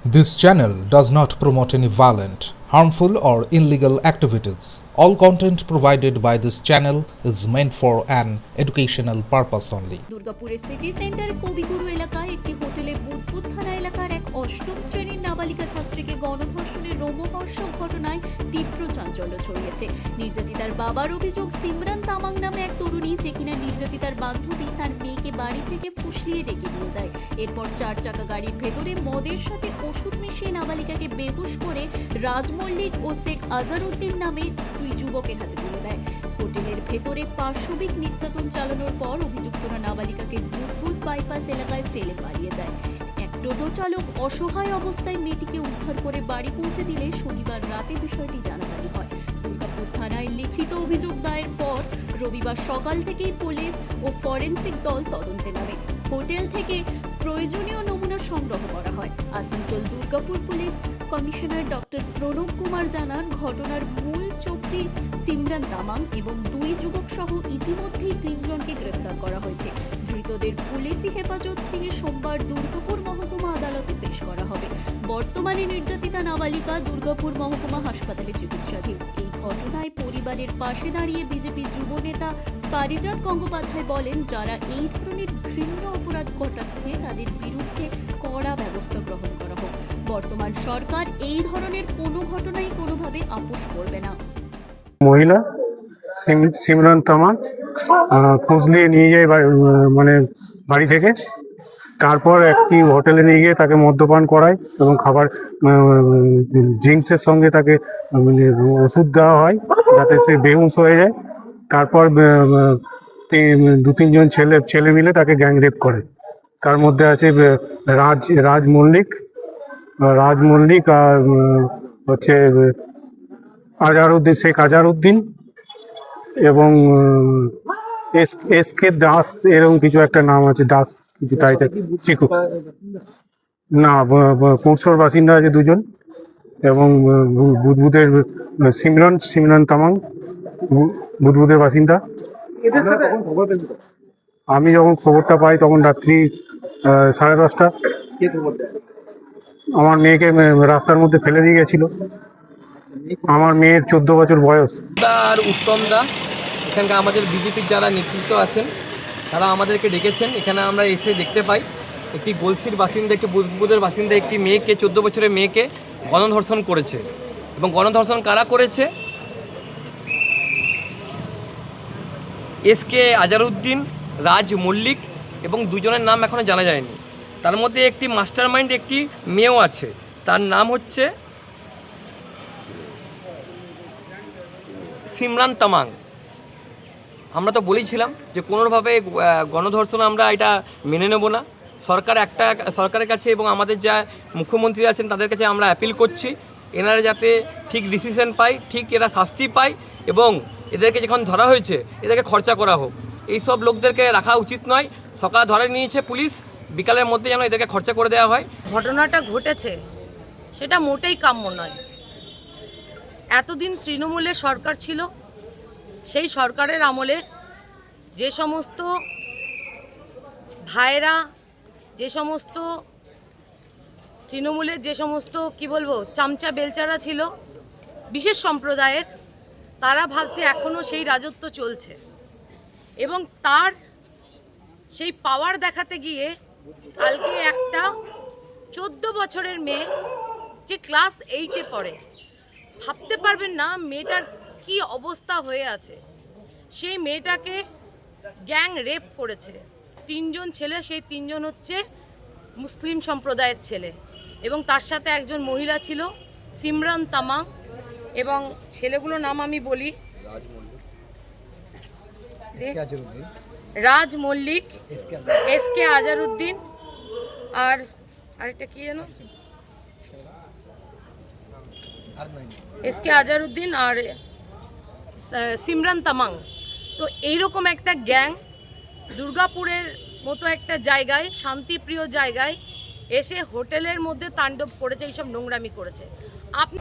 This channel does not promote any violent, harmful, or illegal activities. All content provided by this channel is meant for an educational purpose only. দুর্গাপুরের city centre কবিগুরু এলাকায় একটি হোটেলে বুধবুদ থানা এলাকার এক অষ্টম শ্রেণীর নাবালিকা ছাত্রীকে গণধর্ষণের রোমহর্ষক ঘটনায় তীব্র চাঞ্চল্য ছড়িয়েছে। নির্যাতিতার বাবার অভিযোগ, সিমরান তামাং নামে এক তরুণী, যে কিনা নির্যাতিতার বান্ধবী, তার মেয়েকে বাড়ি থেকে ফুসলিয়ে ডেকে নিয়ে যায়। এরপর 4 চাকা গাড়ির ভেতরে মদের সাথে ওষুধ মিশিয়ে নাবালিকাকে বেহুশ করে রাজ মল্লিক ও শেখ আজারউদ্দিন নামে 2 যুবকের হাতে তুলে দেয়। হোটেলের ভেতরে পাশবিক নির্যাতন চালানোর পর অভিযুক্তরা নাবালিকাকে বুধবুদ বাইপাস এলাকায় ফেলে পালিয়ে যায়। এক টোটো চালক অসহায় অবস্থায় মেয়েটিকে উদ্ধার করে বাড়ি পৌঁছে দিলে শনিবার রাতে বিষয়টি জানাজানি হয়। দুর্গাপুর থানায় লিখিত অভিযোগ দায়ের পর রবিবার সকাল থেকেই পুলিশ ও ফরেনসিক দল তদন্তে নামে। হোটেল থেকে প্রয়োজনীয় নমুনা সংগ্রহ করা হয়। Asansol Durgapur police commissioner doctor Pranab Kumar জানান, ঘটনার মূল চক্রী সিমরান তামাং এবং 2 যুবক সহ ইতিমধ্যেই 3 জনকে গ্রেফতার করা হয়েছে। ধৃতদের পুলিশি হেফাজত চেয়ে সোমবার দুর্গাপুর মহকুমা আদালতে পেশ করা হবে। বর্তমানে নির্যাতিতা নাবালিকা দুর্গাপুর মহকুমা হাসপাতালে চিকিৎসাধীন। এই ঘটনায় পরিবারের পাশে দাঁড়িয়ে বিজেপি যুব নেতা পারিজাত গঙ্গোপাধ্যায় বলেন, যারা এই ধরনের ঘৃণ্য অপরাধ ঘটাচ্ছে তাদের বিরুদ্ধে কড়া ব্যবস্থা গ্রহণ করা হোক। বর্তমান সরকার এই ধরনের কোনো ঘটনাই কোনোভাবে আপোষ করবে না। মহিলা সিমরান তামাং ফুসলিয়ে নিয়ে যায় মানে বাড়ি থেকে, তারপর একটি হোটেলে নিয়ে গিয়ে তাকে মদ্যপান করায় এবং খাবার ড্রিঙ্কসের সঙ্গে তাকে ওষুধ দেওয়া হয় যাতে সে বেহুশ হয়ে যায়। তারপর 2-3 জন ছেলে মিলে তাকে গ্যাং রেপ করে। তার মধ্যে আছে রাজ মল্লিক আর হচ্ছে শেখ আজারউদ্দিন এবং এস কে দাস, এরকম কিছু একটা নাম আছে, দাস কিছু টাইটেল, চিকু না, পুরসর বাসিন্দা আছে 2 জন এবং বুধবুদের সিমরান তামাং বুধবুদের বাসিন্দা। আমি যখন খবরটা পাই তখন রাত্রি 10:30। আমার মেয়েকে রাস্তার মধ্যে ফেলে দিয়ে গেছিল। আমার মেয়ের 14 বছর বয়স। আর উত্তম দা, এখানকার আমাদের বিজেপির যারা নেতৃত্ব আছেন তারা আমাদেরকে ডেকেছেন। এখানে আমরা এসে দেখতে পাই একটি গলসির বাসিন্দা, একটি বুধবুদের বাসিন্দা একটি মেয়েকে, 14 বছরের মেয়েকে গণধর্ষণ করেছে। এবং গণধর্ষণ কারা করেছে? এস কে আজারউদ্দিন, রাজ মল্লিক এবং 2 জনের নাম এখনও জানা যায়নি। তার মধ্যে একটি মাস্টার মাইন্ড, একটি মেয়েও আছে, তার নাম হচ্ছে সিমরান তামাং। আমরা তো বলেছিলাম যে কোনোভাবে গণধর্ষণ আমরা এটা মেনে নেব না। সরকারের কাছে এবং আমাদের যা মুখ্যমন্ত্রী আছেন তাদের কাছে আমরা অ্যাপিল করছি, এনারা যাতে ঠিক ডিসিশন পায়, ঠিক এরা শাস্তি পায় এবং এদেরকে যখন ধরা হয়েছে এদেরকে খরচা করা হোক। এইসব লোকদেরকে রাখা উচিত নয়। সকালে ধরে নিয়েছে পুলিশ, বিকালের মধ্যে যেন এদেরকে খরচা করে দেওয়া হয়। ঘটনাটা ঘটেছে সেটা মোটেই কাম্য নয়। এতদিন তৃণমূলের সরকার ছিল, সেই সরকারের আমলে যে সমস্ত ভাইরা, যে সমস্ত তৃণমূলের যে সমস্ত চামচা বেলচারা ছিল বিশেষ সম্প্রদায়ের, তারা ভাবছে এখনও সেই রাজত্ব চলছে এবং তার সেই পাওয়ার দেখাতে গিয়ে কালকে একটা 14 বছরের মেয়ে, যে ক্লাস 8-এ পড়ে, ভাবতে পারবেন না মেয়েটার কি অবস্থা হয়ে আছে। সেই মেয়েটাকে গ্যাং রেপ করেছে 3 জন ছেলে। সেই 3 জন হচ্ছে মুসলিম সম্প্রদায়ের ছেলে এবং তার সাথে একজন মহিলা ছিল, সিমরান তামাং, এবং ছেলেগুলোর নাম আমি বলি, রাজ মল্লিক, এস কে আজারউদ্দিন আর আরেকটা কি যেন, এস কে আজারউদ্দিন আর সিমরান তামাং। তো এইরকম একটা গ্যাং দুর্গাপুরের মতো একটা জায়গায়, শান্তিপ্রিয় জায়গায় এসে হোটেলের মধ্যে তাণ্ডব করেছে, এইসব নোংরামি করেছে। আপনি